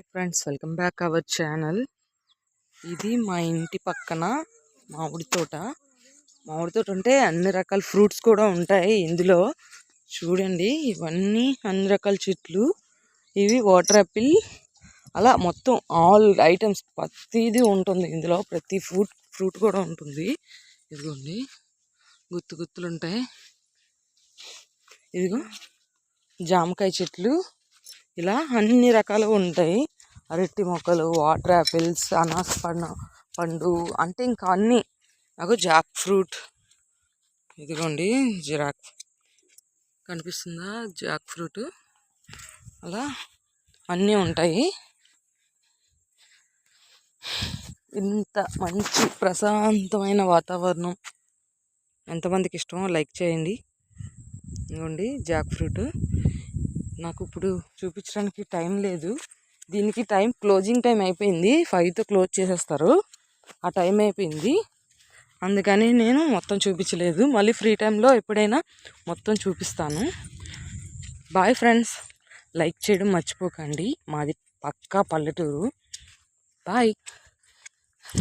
Friends, welcome back our channel. ఇది మా ఇంటి పక్కన మామిడి తోట. అంటే అన్ని రకాల ఫ్రూట్స్ కూడా ఉంటాయి ఇందులో. చూడండి, ఇవన్నీ అన్ని రకాల చెట్లు. ఇవి వాటర్ యాపిల్, అలా మొత్తం ఆల్ ఐటమ్స్ ప్రతిదీ ఉంటుంది ఇందులో. ప్రతి ఫ్రూట్ కూడా ఉంటుంది. ఇదిగోండి, గుత్తులు ఉంటాయి. ఇదిగో జామకాయ చెట్లు, ఇలా అన్ని రకాలు ఉంటాయి. అరటి మొక్కలు, వాటర్ యాపిల్స్, అనాస పండు, అంటే ఇంకా అన్నీ. నాకు జాక్ ఫ్రూట్, ఇదిగోండి కనిపిస్తుందా జాక్ ఫ్రూట్, అలా అన్నీ ఉంటాయి. ఇంత మంచి ప్రశాంతమైన వాతావరణం ఎంతమందికి ఇష్టమో లైక్ చేయండి. ఇదిగోండి జాక్ ఫ్రూట్. నాకు ఇప్పుడు చూపించడానికి టైం లేదు. దీనికి క్లోజింగ్ టైం అయిపోయింది. 5తో క్లోజ్ చేసేస్తారు. ఆ టైం అయిపోయింది, అందుకని నేను మొత్తం చూపించలేదు. మళ్ళీ ఫ్రీ టైంలో ఎప్పుడైనా మొత్తం చూపిస్తాను. బాయ్ ఫ్రెండ్స్, లైక్ చేయడం మర్చిపోకండి. మాది పక్కా పల్లెటూరు. బాయ్.